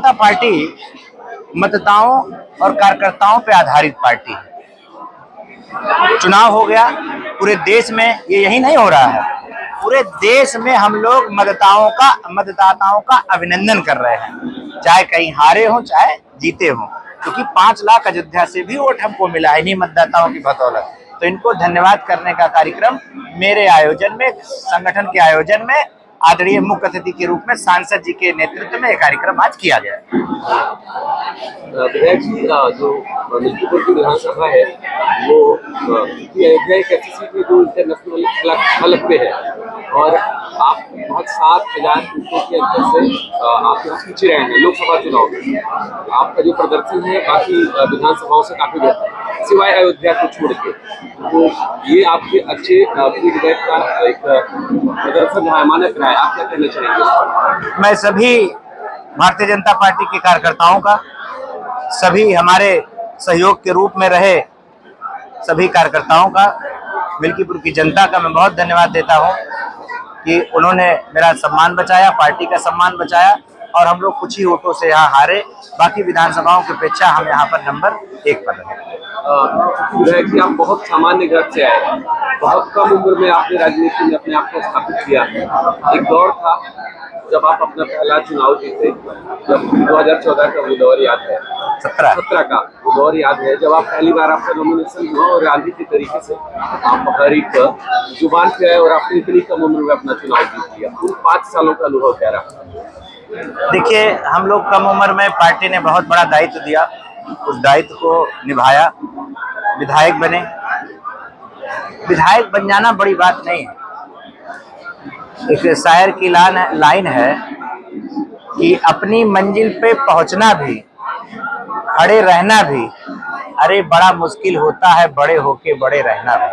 जनता party मतदाताओं और कार्यकर्ताओं पे आधारित पार्टी है। चुनाव हो गया पूरे देश में, ये यही नहीं हो रहा है, पूरे देश में हम लोग मतदाताओं का अभिनंदन कर रहे हैं, चाहे कहीं हारे हों चाहे जीते हों, क्योंकि 5 लाख अयोध्या से भी वोट हमको मिला है इन्हीं मतदाताओं की बदौलत। तो इनको धन्यवाद करने का कार्यक्रम मेरे आयोजन में, संगठन के आयोजन में आदरणीय मुख्य अतिथि के रूप में सांसद जी के नेतृत्व में यह कार्यक्रम आज किया गया। विधायक जी, जो मिल्कीपुर की विधानसभा है वो अयोध्या एक ऐसी सीट है जो इंटरनेशनल हलक पे है और आप बहुत 7,000 वोटों के अंतर से आप यहाँ पीछे रहे हैं लोकसभा चुनाव में। आपका जो प्रदर्शन है बाकी विधानसभाओं से काफी बेहतर है, सिवाय अयोध्या को छोड़ के। तो ये आपके अच्छे फीडबैक का एक प्रदर्शन रहा है, मानक रहा है। आप क्या कहना चाहेंगे? मैं सभी भारतीय जनता पार्टी के कार्यकर्ताओं का, सभी हमारे सहयोग के रूप में रहे सभी कार्यकर्ताओं का, मिल्कीपुर की जनता का मैं बहुत धन्यवाद देता हूं कि उन्होंने मेरा सम्मान बचाया, पार्टी का सम्मान बचाया और हम लोग कुछ ही वोटों से यहाँ हारे। बाकी विधानसभाओं की अपेक्षा हम यहाँ पर नंबर 1 पर रहे। विधायक जी, आप बहुत सामान्य घर से आए, बहुत कम उम्र में आपने राजनीति में अपने आप को स्थापित किया। एक दौर था जब आप अपना पहला चुनाव जीते, जब 2014 का वो दौर याद है, 17 का वो दौर याद है, जब आप पहली बार आपका नॉमिनेशन हुआ और गांधी के तरीके से आप हर एक जुबान पे आए और आपने इतनी कम उम्र में अपना चुनाव जीत लिया। उन 5 सालों का अनुभव क्या रहा? देखिए, हम लोग कम उम्र में, पार्टी ने बहुत बड़ा दायित्व दिया, उस दायित्व को निभाया, विधायक बने। विधायक बन जाना बड़ी बात नहीं है। एक शायर की लाइन है कि अपनी मंजिल पे पहुंचना भी, खड़े रहना भी, अरे बड़ा मुश्किल होता है बड़े होके बड़े रहना भी।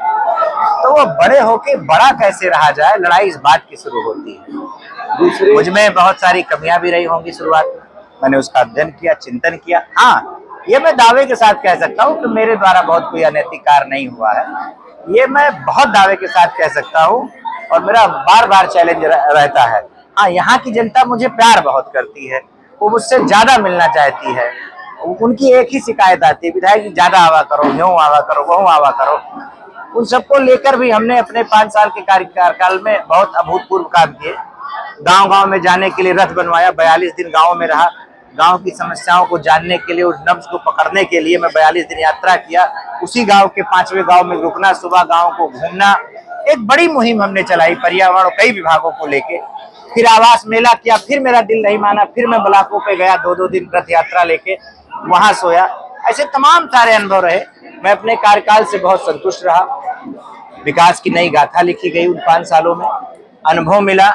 तो वो बड़े होके बड़ा कैसे रहा जाए, लड़ाई इस बात की शुरू होती है। मुझ में बहुत सारी कमियां भी रही होंगी शुरुआत में, मैंने उसका अध्ययन किया, चिंतन किया। हाँ, ये मैं दावे के साथ कह सकता हूँ कि मेरे द्वारा बहुत कोई अनैतिक कार्य नहीं हुआ है, ये मैं बहुत दावे के साथ कह सकता हूँ और मेरा बार बार चैलेंज रहता है। हाँ, यहाँ की जनता मुझे प्यार बहुत करती है, वो मुझसे ज्यादा मिलना चाहती है। उनकी एक ही शिकायत आती है, विधायक जी ज्यादा आवा करो, यूं आवा करो, वह आवा करो। उन सबको लेकर भी हमने अपने 5 साल के कार्यकाल में बहुत अभूतपूर्व काम किए। गांव-गांव में जाने के लिए रथ बनवाया, 42 दिन गांव में रहा, गांव की समस्याओं को जानने के लिए, उस नब्ज को पकड़ने के लिए मैं 42 दिन यात्रा किया। उसी गांव के 5वें गांव में रुकना, सुबह गांव को घूमना, एक बड़ी मुहिम हमने चलाई पर्यावरण और कई विभागों को लेके। फिर आवास मेला किया, फिर मेरा दिल नहीं माना, फिर मैं ब्लॉकों पे गया 2-2 दिन रथ यात्रा लेके, वहां सोया। ऐसे तमाम सारे अनुभव रहे। मैं अपने कार्यकाल से बहुत संतुष्ट रहा। विकास की नई गाथा लिखी गई उन 5 सालों में, अनुभव मिला,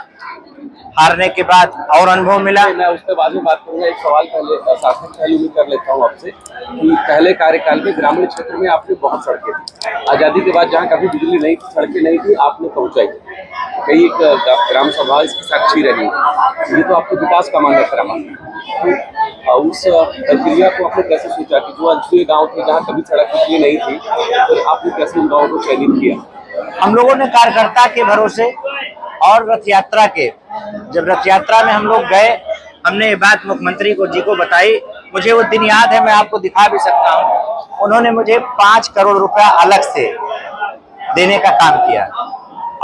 हारने के बाद और अनुभव मिला। मैं उसके बाद में बात करूंगा। एक सवाल पहले सार्थक पहलू में कर लेता हूँ आपसे कि पहले कार्यकाल में ग्रामीण क्षेत्र में आपने बहुत सड़कें दी, आजादी के बाद जहाँ कभी बिजली नहीं थी, सड़कें नहीं थी, आपने पहुंचाई। कई ग्राम सभा इसकी साक्षी रही, ये तो आपको विकास का मानक रहा। तो उस प्रक्रिया को आपने कैसे सोचा कि जो अच्छे गाँव थे जहाँ कभी सड़क बिजली नहीं थी, तो आपने कैसे उन गाँव को चयनित किया? हम लोगों ने कार्यकर्ता के भरोसे और रथ यात्रा के, जब रथ यात्रा में हम लोग गए, हमने ये बात मुख्यमंत्री जी को बताई। मुझे वो दिन याद है, मैं आपको दिखा भी सकता हूँ। उन्होंने मुझे 5 करोड़ रुपया अलग से देने का काम किया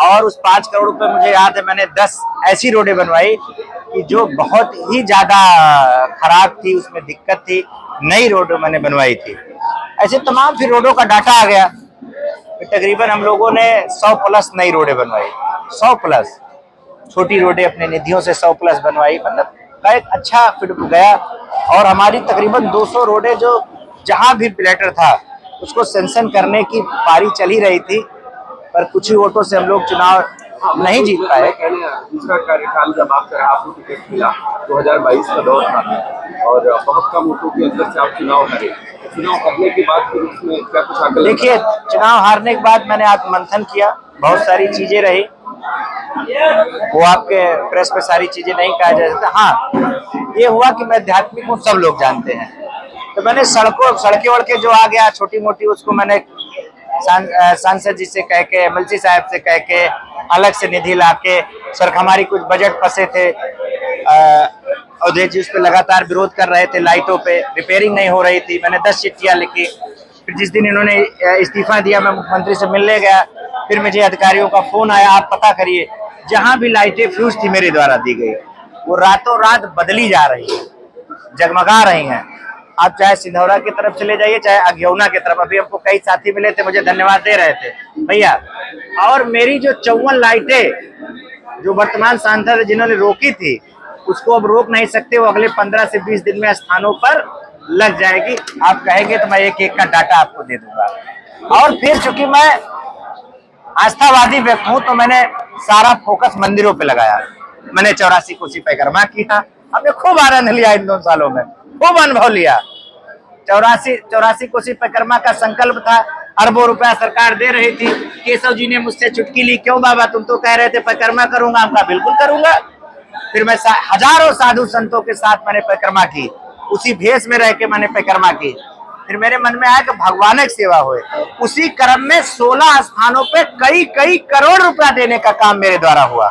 और उस 5 करोड़ रुपए मुझे याद है, मैंने 10 ऐसी रोडें बनवाई कि जो बहुत ही ज्यादा खराब थी, उसमें दिक्कत थी, नई रोड मैंने बनवाई थी। ऐसे तमाम फिर रोडों का डाटा आ गया, तकरीबन हम लोगों ने 100+ नई रोडें बनवाई, 100+। छोटी रोडें अपने निधियों से 100+ बनवाई, मतलब का एक अच्छा फिट गया। और हमारी तकरीबन 200 रोडें जो जहां भी प्लेटर था उसको सेंक्शन करने की पारी चली रही थी, पर कुछ ही वोटों से हम लोग चुनाव नहीं जीत पाए। दूसरा कार्यकाल जब आपका रहा, आपको टिकट मिला, 2022 का दौर था और बहुत कम वोटों के अंदर से आप चुनाव हारे। चुनाव हारने के बाद फिर उसमें क्या कुछ आकलन? देखिए, चुनाव हारने के बाद मैंने आत्ममंथन किया, बहुत सारी चीजें रही, वो आपके प्रेस पे सारी चीजें नहीं कहा जा सकता। हाँ, ये हुआ कि मैं आध्यात्मिक हूँ, सब लोग जानते हैं। तो मैंने सड़कें वड़के जो आ गया छोटी मोटी, उसको मैंने सांसद जी से कह के, एमएलसी साहब से कह के, अलग से निधि ला के, सर हमारी कुछ बजट फंसे थे अवधेश जी उस पर लगातार विरोध कर रहे थे, लाइटों पे रिपेयरिंग नहीं हो रही थी। मैंने 10 चिट्ठियां लिखी। फिर जिस दिन इन्होंने इस्तीफा दिया, मैं मुख्यमंत्री से मिलने गया। फिर मुझे अधिकारियों का फोन आया, आप पता करिए। जहां भी लाइटें फ्यूज थी मेरे द्वारा दी गई, वो रातों रात बदली जा रही है, जगमगा रही हैं। आप चाहे सिंधौरा की तरफ चले जाइए, चाहे अज्ञौना की तरफ। अभी हमको कई साथी मिले थे, मुझे धन्यवाद दे रहे थे भैया। और मेरी जो 54 लाइटें जो वर्तमान सांसद जिन्होंने रोकी थी, उसको अब रोक नहीं सकते। वो अगले 15 से 20 दिन में स्थानों पर लग जाएगी। आप कहेंगे तो मैं एक एक का डाटा आपको दे दूंगा। और फिर चूंकि मैं आस्थावादी व्यक्ति हूं, तो मैंने सारा फोकस मंदिरों पे लगाया। मैंने 84 कोसी परिक्रमा किया। हमने खूब आनंद लिया इन 2 सालों में, खूब अनुभव लिया। 84 कोसी परिक्रमा का संकल्प था, अरबों रुपया सरकार दे रही थी। केशव जी ने मुझसे चुटकी ली, क्यों बाबा तुम तो कह रहे थे परिक्रमा करूंगा। हमका बिल्कुल करूंगा। फिर मैं हजारों साधु संतों के साथ मैंने परिक्रमा की, उसी भेष में रह के मैंने परिक्रमा की। फिर मेरे मन में आया कि भगवान की सेवा होए। उसी क्रम में 16 स्थानों पे कई कई करोड़ रुपया देने का काम मेरे द्वारा हुआ।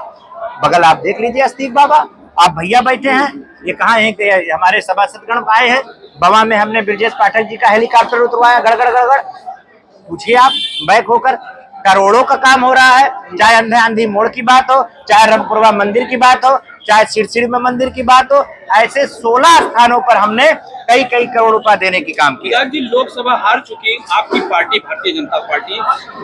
बगल आप देख लीजिए, अस्तीक बाबा, आप भैया बैठे हैं, ये कहाँ है कि हमारे सभासदगण आए हैं। बवा में हमने ब्रजेश पाठक जी का हेलीकॉप्टर उतरवाया, गड़गड़ गड़गड़। पूछिए आप बैक होकर, करोड़ों का काम हो रहा है। चाहे अंधे आंधी मोड़ की बात हो, चाहे रंगपुरवा मंदिर की बात हो, चाहे सिरसिर में मंदिर की बात हो, ऐसे 16 स्थानों पर हमने कई कई करोड़ रुपया देने की काम किया। जी, लोकसभा हार चुकी आपकी पार्टी भारतीय जनता पार्टी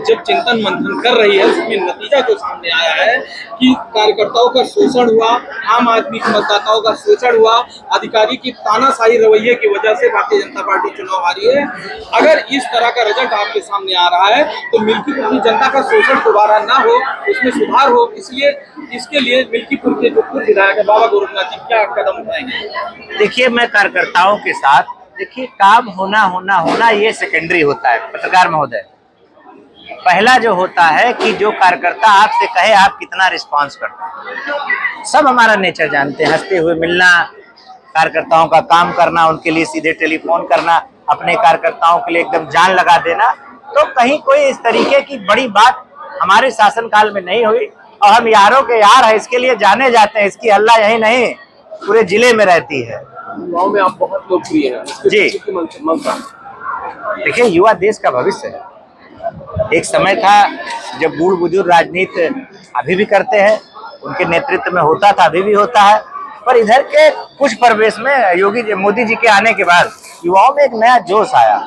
जब चिंतन मंथन कर रही है, उसमें नतीजा जो सामने आया है कि कार्यकर्ताओं का शोषण हुआ, आम आदमी के मतदाताओं का शोषण हुआ, अधिकारी की तानाशाही रवैये की वजह से भारतीय जनता पार्टी चुनाव हारी है। अगर इस तरह का रिजल्ट आपके सामने आ रहा है तो मिल्कीपुर की जनता का शोषण दोबारा ना हो, उसमें सुधार हो, इसलिए इसके लिए मिल्कीपुर के जो पूर्व विधायक है बाबा गोरखनाथ जी क्या कदम उठाएंगे? देखिए, मैं कार्यकर्ताओं के साथ, देखिए काम होना ये सेकेंडरी होता है पत्रकार महोदय। पहला जो होता है कि जो कार्यकर्ता आपसे कहे आप कितना रिस्पांस करते हैं। सब हमारा नेचर जानते हैं, हंसते हुए मिलना, कार्यकर्ताओं का काम करना, उनके लिए सीधे टेलीफोन करना, अपने कार्यकर्ताओं के लिए एकदम जान लगा देना। तो कहीं कोई इस तरीके की बड़ी बात हमारे शासनकाल में नहीं हुई। और हम यारों के यार हैं, इसके लिए जाने जाते हैं। इसकी हल्ला यही नहीं, पूरे जिले में रहती है। युवाओं में आप बहुत लोकप्रिय हैं जी। देखिए, युवा देश का भविष्य है। एक समय था जब बूढ़ बुजुर्ग राजनीति अभी भी करते हैं, उनके नेतृत्व में होता था, अभी भी होता है। पर इधर के कुछ परिवेश में मोदी जी के आने के बाद युवाओं में एक नया जोश आया।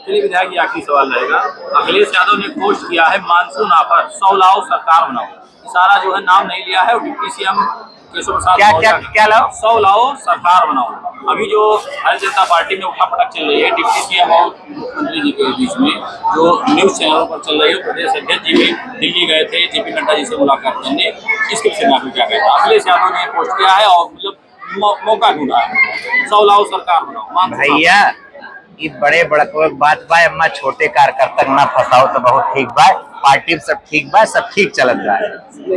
चलिए विधायक जी, आखिरी सवाल रहेगा। अखिलेश यादव ने पोस्ट किया है मानसून ऑफर 100 लाओ सरकार बनाओ। इशारा जो है नाम नहीं लिया है, और डिप्टी सीएम केशव प्रसाद क्या लाओ? 100 लाओ सरकार बनाओ। अभी जो भारतीय जनता पार्टी में उठापटक चल रही है डिप्टी सीएम और मुख्यमंत्री जी के बीच में, जो न्यूज चैनलों पर चल रही है, प्रदेश अध्यक्ष जी भी दिल्ली गए थे जेपी नड्डा जी से मुलाकात करने, इसके विषय में आप क्या कहते हैं? अखिलेश यादव ने पोस्ट किया है और मतलब मौका ढूंढा है 100 लाओ सरकार बनाओ। भैया, ये बड़े बड़क बात बा, अम्मा छोटे कार्यकर्ता ना फंसाओ तो बहुत ठीक बा। पार्टी सब ठीक बा, सब ठीक चलत रहा है।